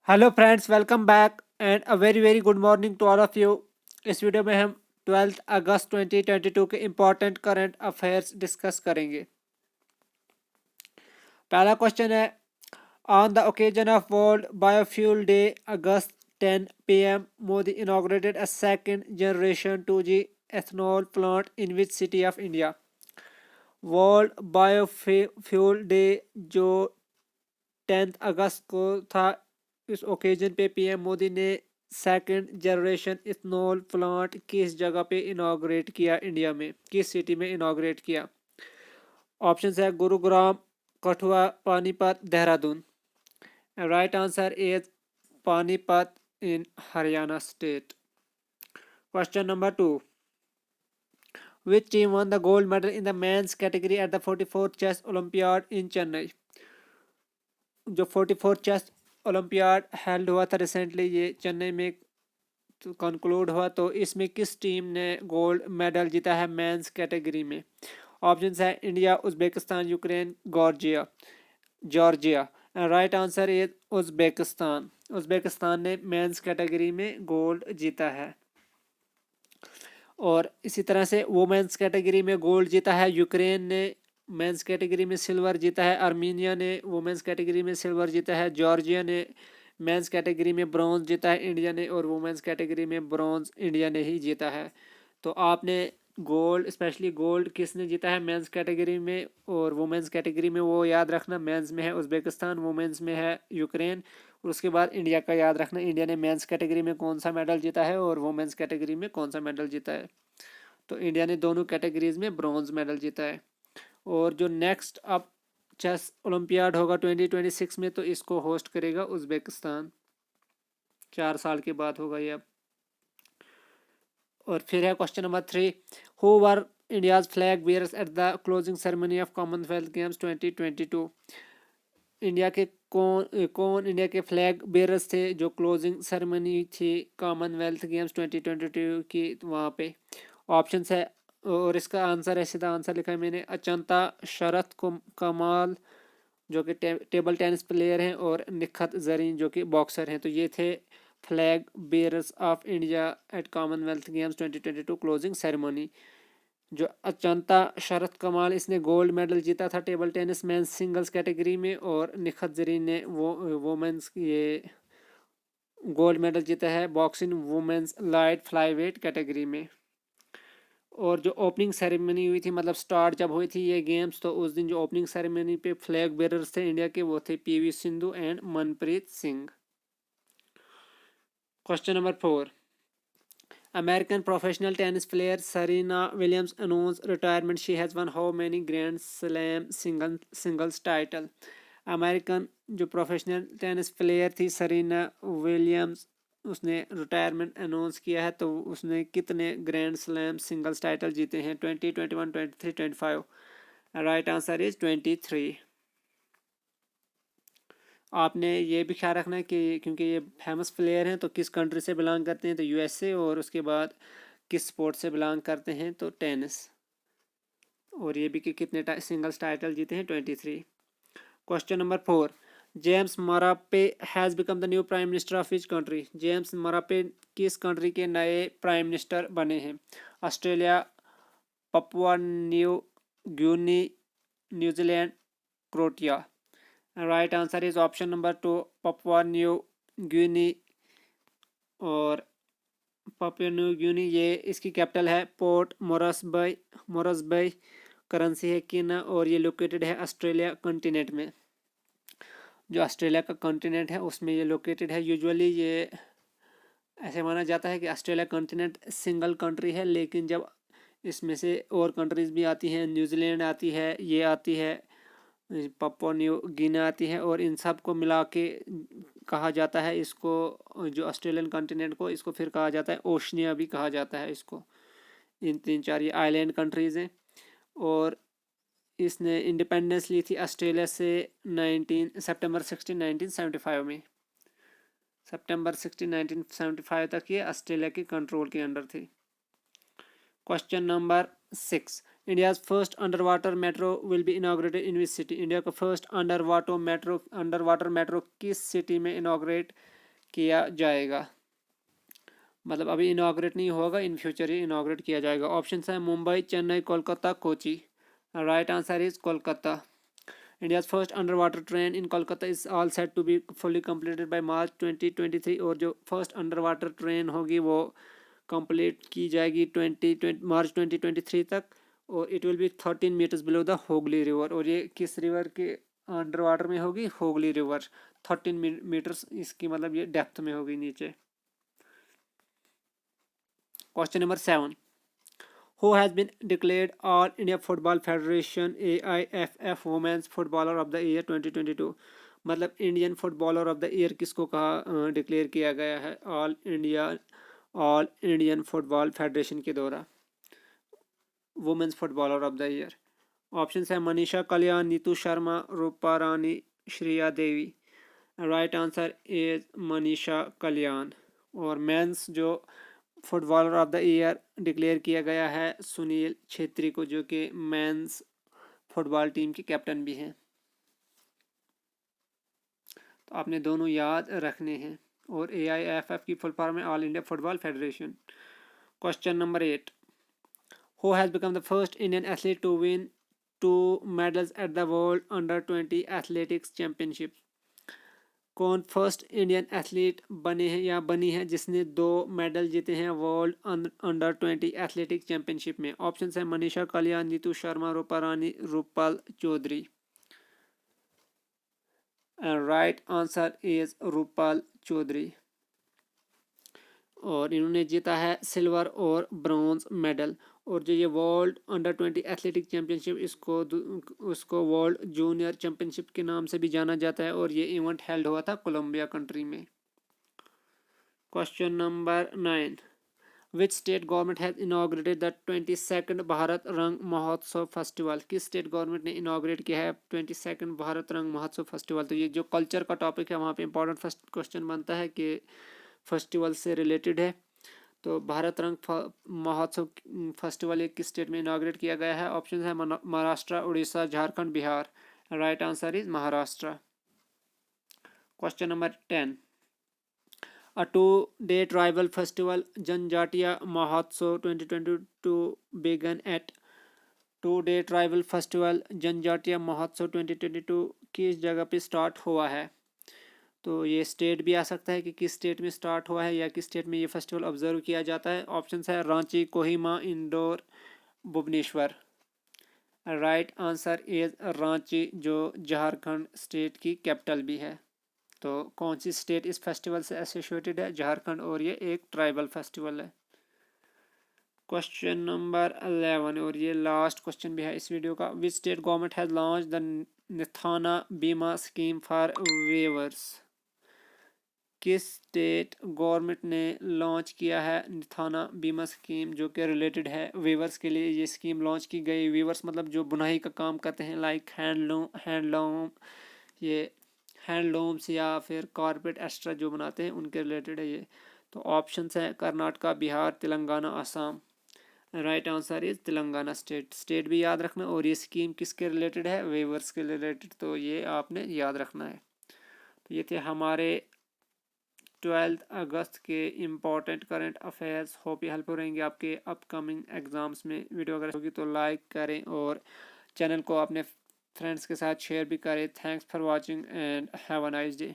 Hello friends, welcome back and a very very good morning to all of you. इस video में हम 12 अगस्त 2022 के important current affairs discuss करेंगे। पहला question है, on the occasion of world biofuel day August 10 PM Modi inaugurated a second generation 2G ethanol plant in which city of India? World biofuel day जो 10 अगस्त को था, इस ओकेजन पे पीएम मोदी ने second generation ethanol plant किस जगह पे इनाग्रेट किया, इंडिया में किस सिटी में इनाग्रेट किया? ऑप्शन है Gurugram, Kathua, Panipat, Dehradun. Right answer is Panipat in Haryana state. Question number 2, which team won the gold medal in the men's category at the 44th chess olympiad in Chennai? जो 44 चेस ओलंपियाड हेल्ड हुआ था recently, ये चेन्नई में conclude हुआ, तो इसमें किस टीम ने गोल्ड मेडल जीता है मेंस कैटेगरी में? ऑप्शंस है India, Uzbekistan, Ukraine, Georgia. Georgia. Right answer is Uzbekistan. Uzbekistan ने मेंस कैटेगरी में गोल्ड जीता है। और इसी तरह से वुमेन्स कैटेगरी में गोल्ड जीता है यूक्रेन ने, मेंस कैटेगरी में सिल्वर जीता है आर्मीनिया ने, वुमेन्स कैटेगरी में सिल्वर जीता है जॉर्जिया ने, मेंस कैटेगरी में ब्रॉन्ज जीता है इंडिया ने, और वुमेन्स कैटेगरी में ब्रॉन्ज इंडिया ने ही जीता है। तो आपने गोल्ड, स्पेशली गोल्ड किसने जीता है मेंस कैटेगरी में और वुमेन्स कैटेगरी में, वो याद रखना। मेंस में है उज्बेकिस्तान, वुमेन्स में है यूक्रेन, और उसके बाद इंडिया का याद रखना, इंडिया ने मेंस कैटेगरी में कौन सा मेडल जीता है और वुमेन्स कैटेगरी में कौन सा मेडल जीता है। तो इंडिया ने दोनों कैटेगरीज में ब्रॉन्ज मेडल जीता है। और जो नेक्स्ट अब चेस ओलंपियाड होगा 2026 में, तो इसको होस्ट करेगा उज्बेकिस्तान। 4 साल के बाद होगा ये अब। और फिर है question number 3, who were India's flag bearers at the closing ceremony of Commonwealth games 2022? India के कौन कौन इंडिया के फ्लैग बेयरर्स थे जो क्लोजिंग सेरेमनी थी कॉमनवेल्थ गेम्स 2022 की वहाँ पे? ऑप्शंस है, और इसका आंसर है, सीधा आंसर लिखा है मैंने, अचंता शरत कमाल जो कि टेबल टेनिस प्लेयर हैं, और निखत जरीन जो कि बॉक्सर हैं। तो ये थे flag bearers of India at Commonwealth games 2022 closing ceremony. जो अचंता शरत कमाल, इसने गोल्ड मेडल जीता था table tennis men's singles category में, और निखत जरीन ने वो वोमेंस ये गोल्ड मेडल जीता है boxing women's light flyweight category में। और जो ओपनिंग सेरेमनी हुई थी, मतलब स्टार्ट जब हुई थी ये गेम्स, तो उस दिन जो ओपनिंग सेरेमनी पे फ्लैग बेरर्स थे इंडिया के, वो थे PV Sindhu and Manpreet Singh. Question number 4, American professional tennis player Serena Williams announce retirement, she has won how many grand slam singles title? American जो प्रोफेशनल टेनिस प्लेयर थी सरीना विलियम्स, उसने retirement announce किया है, तो उसने कितने ग्रैंड स्लैम सिंगल्स टाइटल जीते हैं? 20, 21, 23, 25। Right answer is 23। आपने ये भी ख्याल रखना है कि क्योंकि ये फेमस प्लेयर हैं, तो किस कंट्री से बिलोंग करते हैं? तो यूएसए। और उसके बाद किस स्पोर्ट से बिलोंग करते हैं? तो टेनिस। और ये भी कि कितने सिंगल्स टाइटल जीते हैं? 23। Question number 4, James Marape has become the new prime minister of which country? James Marape किस कंट्री के नए प्राइम मिनिस्टर बने हैं? Australia, Papua New Guinea, New Zealand, Croatia. Right answer is option number 2, Papua New Guinea. और Papua New Guinea, ये इसकी capital है port मोरसबी। मोरसबी currency है कीना, और ये लोकेटेड है ऑस्ट्रेलिया कॉन्टिनेंट में। जो ऑस्ट्रेलिया का कॉन्टिनेंट है उसमें ये लोकेटेड है। यूजुअली ये ऐसे माना जाता है कि ऑस्ट्रेलिया कॉन्टिनेंट सिंगल कंट्री है, लेकिन जब इसमें से और कंट्रीज भी आती हैं, न्यूजीलैंड आती है, ये आती है, पपुआ न्यू गिनी आती है, और इन सब को मिला के कहा जाता है इसको, जो ऑस्ट्रेलियन कॉन्टिनेंट को, इसको फिर कहा जाता है ओशनिया भी कहा जाता है इसको। इन 3-4 ये आइलैंड कंट्रीज़ हैं। और इसने इंडिपेंडेंस ली थी ऑस्ट्रेलिया से 19 सितंबर 16 1975 में। सितंबर 16 1975 तक ये ऑस्ट्रेलिया के कंट्रोल के अंडर थी। Question number 6, India's first under water metro will be inaugurated in which city? India का फर्स्ट अंडर वाटर मेट्रो किस सिटी में इनाग्रेट किया जाएगा? मतलब अभी इनाग्रेट नहीं होगा, इन फ्यूचर ही इनाग्रेट किया जाएगा। ऑप्शन है Mumbai, Chennai, Kolkata, Kochi. Right answer is Kolkata. India's first under water train in Kolkata is all set to be fully completed by March 2023। और जो फर्स्ट अंडर वाटर ट्रेन होगी वो कंप्लीट की जाएगी मार्च 2023 तक, और it will be 13 meters below the Hooghly river. और ये किस रिवर के अंडर वाटर में होगी? होगली रिवर। 13 मीटर्स इसकी मतलब ये डेप्थ में होगी नीचे। Question number 7, who has been declared All India Football Federation AIFF Women's Footballer of the Year 2022? मतलब Indian footballer of the year किसको कहा डिक्लेयर किया गया है ऑल इंडियन फुटबॉल फेडरेशन के द्वारा women's footballer of the year? Option है Manisha Kalyan, Neetu Sharma, Rupa Rani, Shreya Devi. Right answer is Manisha Kalyan. और मेंस जो footballer of the year declare किया गया है सुनील छेत्री को, जो कि मेंस फुटबॉल टीम के कैप्टन भी हैं। तो आपने दोनों याद रखने हैं। और AIFF की फुल फॉर्म है all India football federation. Question number 8, who has become the first Indian athlete to win 2 medals at the world under twenty athletics championship? कौन फर्स्ट इंडियन एथलीट बने हैं या बनी है जिसने 2 मेडल जीते हैं वर्ल्ड अंडर-20 एथलेटिक्स चैंपियनशिप में? ऑप्शन है Manisha Kalyan, Neetu Sharma, Rupa Rani, Rupal Chaudhary. Right answer is Rupal Chaudhary. और इन्होंने जीता है सिल्वर और ब्रॉन्ज मेडल। और जो ये वर्ल्ड अंडर-20 एथलेटिक चैंपियनशिप उसको वर्ल्ड जूनियर चैंपियनशिप के नाम से भी जाना जाता है। और ये इवेंट हेल्ड हुआ था कोलंबिया कंट्री में। Question number 9, which state government has inaugurated the 22nd Bharat रंग महोत्सव फेस्टिवल? किस स्टेट गवर्नमेंट ने इनाग्रेट किया है 22nd भारत रंग महोत्सव फेस्टिवल? तो ये जो कल्चर का टॉपिक है वहाँ पे इंपॉर्टेंट फर्स्ट क्वेश्चन बनता है कि फेस्टिवल से रिलेटेड है। तो भारत रंग महोत्सव फेस्टिवल एक किस स्टेट में इनाग्रेट किया गया है? ऑप्शन है Maharashtra, Orissa, Jharkhand, Bihar. Right answer is Maharashtra. Question number 10, A 2-day tribal festival जनजातीय महोत्सव 2022 began at 2-day tribal festival जनजातीय महोत्सव 2022 किस जगह पे स्टार्ट हुआ है? तो ये स्टेट भी आ सकता है कि किस स्टेट में स्टार्ट हुआ है या किस स्टेट में ये फेस्टिवल ऑब्जर्व किया जाता है। ऑप्शन है Ranchi, Kohima, Indore, Bhubaneswar. Right answer is Ranchi, जो झारखंड स्टेट की कैपिटल भी है। तो कौन सी स्टेट इस फेस्टिवल से एसोसिएटेड है? झारखंड। और ये एक ट्राइबल फेस्टिवल है। क्वेश्चन नंबर 11 और ये लास्ट क्वेश्चन भी है इस वीडियो का। Which state government has launch the Nithana Bima scheme for weavers? किस स्टेट गवर्नमेंट ने लॉन्च किया है निथाना बीमा स्कीम, जो कि रिलेटेड है वीवर्स के लिए? ये स्कीम लॉन्च की गई। वीवर्स मतलब जो बुनाई का काम करते हैं, लाइक हैंडलूम्स या फिर कारपेट एक्स्ट्रा जो बनाते हैं उनके रिलेटेड है ये। तो ऑप्शंस हैं Karnataka, Bihar, Telangana, Assam. Right answer is Telangana state भी याद रखना। और ये स्कीम किसके रिलेटेड है? वेवर्स के रिलेटेड। तो ये आपने याद रखना है। तो ये थे हमारे 12 अगस्त के इम्पॉर्टेंट करंट अफेयर्स। होप ये हेल्प हो रहेंगे आपके अपकमिंग एग्जाम्स में। वीडियो अगर होगी तो लाइक करें और चैनल को अपने फ्रेंड्स के साथ शेयर भी करें। Thanks for watching and have a nice day.